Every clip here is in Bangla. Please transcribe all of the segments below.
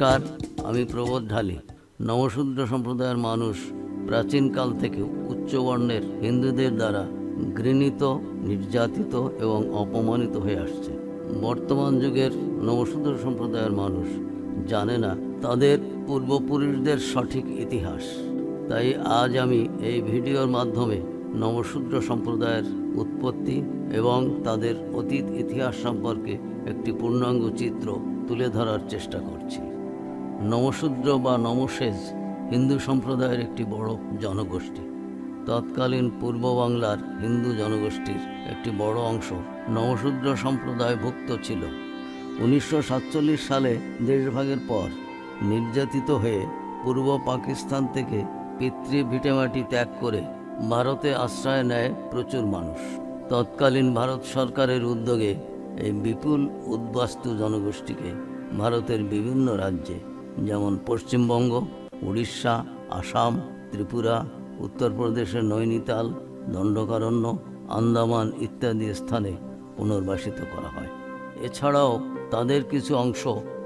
নমস্কার, আমি প্রবোধ ঢালি। নমশূদ্র সম্প্রদায়ের মানুষ প্রাচীনকাল থেকে উচ্চবর্ণের হিন্দুদের দ্বারা ঘৃণিত, নির্যাতিত এবং অপমানিত হয়ে আসছে। বর্তমান যুগের নমশূদ্র সম্প্রদায়ের মানুষ জানে না তাদের পূর্বপুরুষদের সঠিক ইতিহাস। তাই আজ আমি এই ভিডিওর মাধ্যমে নমশূদ্র সম্প্রদায়ের উৎপত্তি এবং তাদের অতীত ইতিহাস সম্পর্কে একটি পূর্ণাঙ্গ চিত্র তুলে ধরার চেষ্টা করছি। নমশূদ্র বা নমশেজ হিন্দু সম্প্রদায়ের একটি বড় জনগোষ্ঠী। তৎকালীন পূর্ব বাংলার হিন্দু জনগোষ্ঠীর একটি বড় অংশ নমশূদ্র সম্প্রদায়ভুক্ত ছিল। 1947 সালে দেশভাগের পর নির্যাতিত হয়ে পূর্ব পাকিস্তান থেকে পিতৃ ভিটেমাটি ত্যাগ করে ভারতে আশ্রয় নেয় প্রচুর মানুষ। তৎকালীন ভারত সরকারের উদ্যোগে এই বিপুল উদ্বাস্তু জনগোষ্ঠীকে ভারতের বিভিন্ন রাজ্যে, যেমন পশ্চিমবঙ্গ, উড়িষ্যা, আসাম, ত্রিপুরা, উত্তরপ্রদেশের নৈনিতাল, দণ্ডকারণ্য, আন্দামান ইত্যাদি স্থানে পুনর্বাসিত করা হয়। এছাড়াও তাদের কিছু অংশ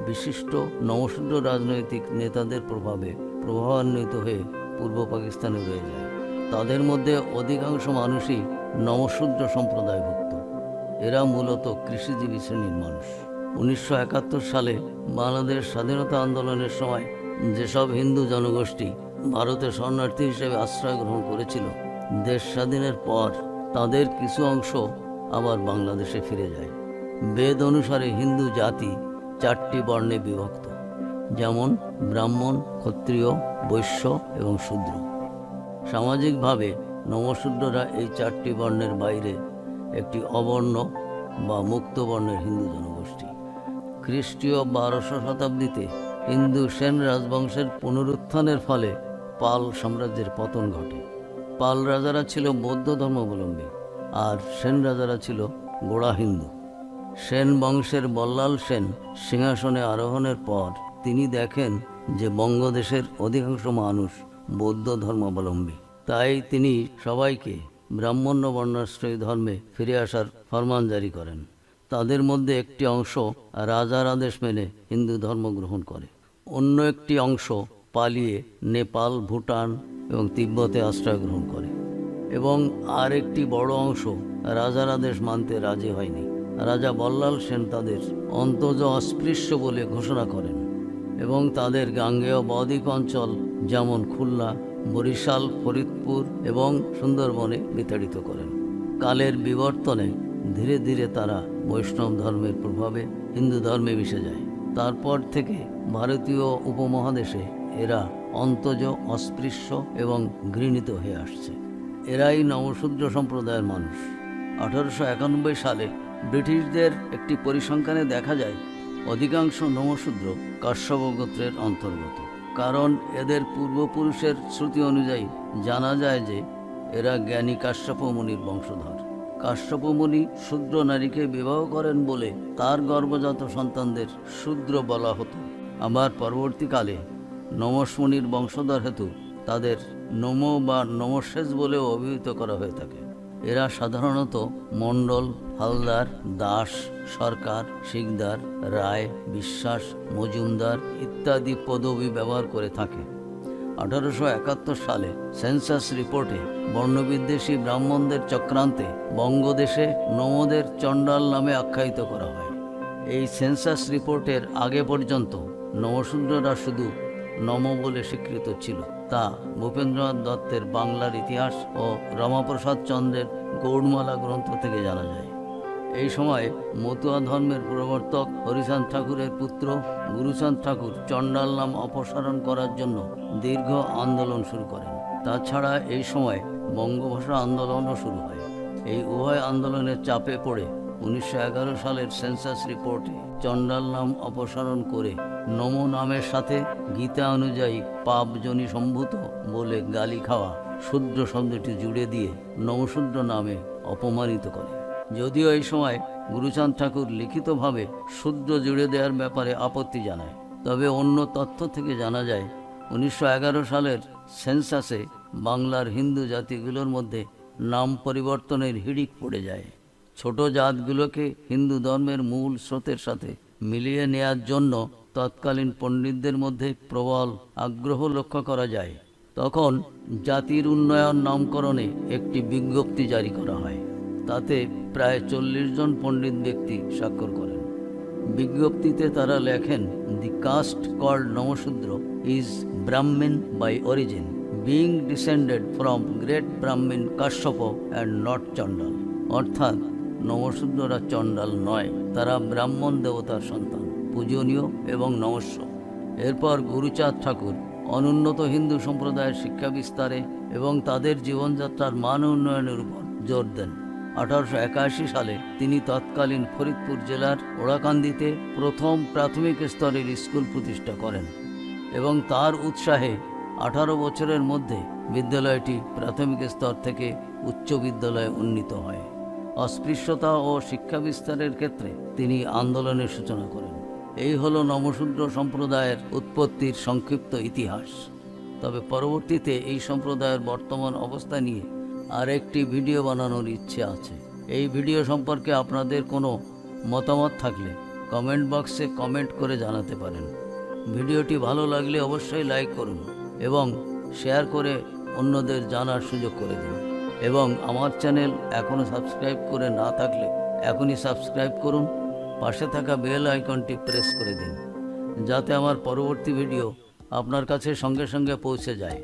বিশিষ্ট নমশূদ্র রাজনৈতিক নেতাদের প্রভাবে প্রভাবান্বিত হয়ে পূর্ব পাকিস্তানে রয়ে যায়। তাদের মধ্যে অধিকাংশ মানুষই নমশূদ্র সম্প্রদায়ভুক্ত। এরা মূলত কৃষিজীবী শ্রেণীর মানুষ। 1971 সালে বাংলাদেশ স্বাধীনতা আন্দোলনের সময় যেসব হিন্দু জনগোষ্ঠী ভারতে শরণার্থী হিসেবে আশ্রয় গ্রহণ করেছিল, দেশ স্বাধীনের পর তাদের কিছু অংশ আবার বাংলাদেশে ফিরে যায়। বেদ অনুসারে হিন্দু জাতি 4টি বর্ণে বিভক্ত, যেমন ব্রাহ্মণ, ক্ষত্রিয়, বৈশ্য এবং শূদ্র। সামাজিকভাবে নমশূদ্ররা এই 4টি বর্ণের বাইরে একটি অবর্ণ বা মুক্ত বর্ণের হিন্দু জনগোষ্ঠী। খ্রিস্টীয় 1200 শতাব্দীতে হিন্দু সেন রাজবংশের পুনরুত্থানের ফলে পাল সাম্রাজ্যের পতন ঘটে। পাল রাজারা ছিল বৌদ্ধ ধর্মাবলম্বী আর সেন রাজারা ছিল গোঁড়া হিন্দু। সেন বংশের বল্লাল সেন সিংহাসনে আরোহণের পর তিনি দেখেন যে বঙ্গদেশের অধিকাংশ মানুষ বৌদ্ধ ধর্মাবলম্বী। তাই তিনি সবাইকে ব্রাহ্মণ্য বর্ণাশ্রয়ী ধর্মে ফিরে আসার ফরমান জারি করেন। তাদের মধ্যে একটি অংশ রাজার আদেশ মেনে হিন্দু ধর্ম গ্রহণ করে, অন্য একটি অংশ পালিয়ে নেপাল, ভুটান এবং তিব্বতে আশ্রয় গ্রহণ করে, এবং আর একটি বড় অংশ রাজার আদেশ মানতে রাজি হয়নি। রাজা বল্লাল সেন তাদের অন্তজ অস্পৃশ্য বলে ঘোষণা করেন এবং তাদের গাঙ্গেয় বদ্বীপ অঞ্চল যেমন খুলনা, বরিশাল, ফরিদপুর এবং সুন্দরবনে বিতাড়িত করেন। কালের বিবর্তনে ধীরে ধীরে তারা বৈষ্ণব ধর্মের প্রভাবে হিন্দু ধর্মে মিশে যায়। তারপর থেকে ভারতীয় উপমহাদেশে এরা অন্তজ, অস্পৃশ্য এবং ঘৃণিত হয়ে আসছে। এরাই নমশূদ্র সম্প্রদায়ের মানুষ। 1891 সালে ব্রিটিশদের একটি পরিসংখ্যানে দেখা যায় অধিকাংশ নমশূদ্র কাশ্যপ গোত্রের অন্তর্গত। কারণ এদের পূর্বপুরুষের শ্রুতি অনুযায়ী জানা যায় যে এরা জ্ঞানী কাশ্যপ মুনির বংশধর। কাশ্যপ মুনি শূদ্র নারীকে বিবাহ করেন বলে তার গর্ভজাত সন্তানদের শূদ্র বলা হতো। আবার পরবর্তীকালে নমশ মুনির বংশধর হেতু তাদের নম বা নমশেজ বলেও অভিহিত করা হয়ে থাকে। এরা সাধারণত মণ্ডল, হালদার, দাস, সরকার, শিকদার, রায়, বিশ্বাস, মজুমদার ইত্যাদি পদবি ব্যবহার করে থাকে। 1871 সালে সেন্সাস রিপোর্টে বর্ণবিদ্বেষী ব্রাহ্মণদের চক্রান্তে বঙ্গদেশে নমদের চণ্ডাল নামে আখ্যায়িত করা হয়। এই সেন্সাস রিপোর্টের আগে পর্যন্ত নমশূদ্ররা শুধু নম বলে স্বীকৃত ছিল। তা ভূপেন্দ্রনাথ দত্তের বাংলার ইতিহাস ও রমাপ্রসাদ চন্দ্রের গৌড়মালা গ্রন্থ থেকে জানা যায়। এই সময় মতুয়া ধর্মের প্রবর্তক হরিচাঁদ ঠাকুরের পুত্র গুরুচাঁদ ঠাকুর চণ্ডাল নাম অপসারণ করার জন্য দীর্ঘ আন্দোলন শুরু করেন। তাছাড়া এই সময় বঙ্গভাষা আন্দোলনও শুরু হয়। এই উভয় আন্দোলনের চাপে পড়ে 1911 সালের সেন্সাস রিপোর্টে চণ্ডাল নাম অপসারণ করে নম নামের সাথে গীতা অনুযায়ী পাপজনী সম্ভূত বলে গালি খাওয়া শূদ্র শব্দটি জুড়ে দিয়ে নমশূদ্র নামে অপমানিত করে। যদিও এই সময় গুরুচাঁদ ঠাকুর লিখিতভাবে শূদ্র জুড়ে দেওয়ার ব্যাপারে আপত্তি জানায়, তবে অন্য তথ্য থেকে জানা যায় 1911 সালের সেন্সাসে বাংলার হিন্দু জাতিগুলোর মধ্যে নাম পরিবর্তনের হিড়িক পড়ে যায়। ছোট জাতগুলোকে হিন্দু ধর্মের মূল স্রোতের সাথে মিলিয়ে নেয়ার জন্য তৎকালীন পণ্ডিতদের মধ্যে প্রবল আগ্রহ লক্ষ্য করা যায়। তখন জাতির উন্নয়ন নামকরণে একটি বিজ্ঞপ্তি জারি করা হয়। তাতে প্রায় 40 জন পণ্ডিত ব্যক্তি স্বাক্ষর করেন। বিজ্ঞপ্তিতে তারা লেখেন, "the caste called Namasudra is Brahmin by origin, being descended from great Brahmin Kashyap and not চণ্ডাল।" অর্থাৎ নমশূদ্ররা চণ্ডাল নয়, তারা ব্রাহ্মণ দেবতার সন্তান, পূজনীয় এবং নমস্য। এরপর গুরুচাঁদ ঠাকুর অনুন্নত হিন্দু সম্প্রদায়ের শিক্ষা বিস্তারে এবং তাদের জীবনযাত্রার মান উন্নয়নের উপর জোর দেন। 1881 সালে তিনি তৎকালীন ফরিদপুর জেলার ওড়াকান্দিতে প্রথম প্রাথমিক স্তরের স্কুল প্রতিষ্ঠা করেন এবং তার উৎসাহে 18 বছরের মধ্যে বিদ্যালয়টি প্রাথমিক স্তর থেকে উচ্চ বিদ্যালয়ে উন্নীত হয়। অস্পৃশ্যতা ও শিক্ষা বিস্তারের ক্ষেত্রে তিনি আন্দোলনের সূচনা করেন। এই হলো নমশূদ্র সম্প্রদায়ের উৎপত্তির সংক্ষিপ্ত ইতিহাস। তবে পরবর্তীতে এই সম্প্রদায়ের বর্তমান অবস্থা নিয়ে আরেকটি ভিডিও বানানোর ইচ্ছে আছে। এই ভিডিও সম্পর্কে আপনাদের কোনো মতামত থাকলে কমেন্ট বক্সে কমেন্ট করে জানাতে পারেন। ভিডিওটি ভালো লাগলে অবশ্যই লাইক করুন এবং শেয়ার করে অন্যদের জানার সুযোগ করে দিন। এবং আমার চ্যানেল এখনও সাবস্ক্রাইব করে না থাকলে এখনই সাবস্ক্রাইব করুন, পাশে থাকা বেল আইকনটি প্রেস করে দিন, যাতে আমার পরবর্তী ভিডিও আপনার কাছে সঙ্গে সঙ্গে পৌঁছে যায়।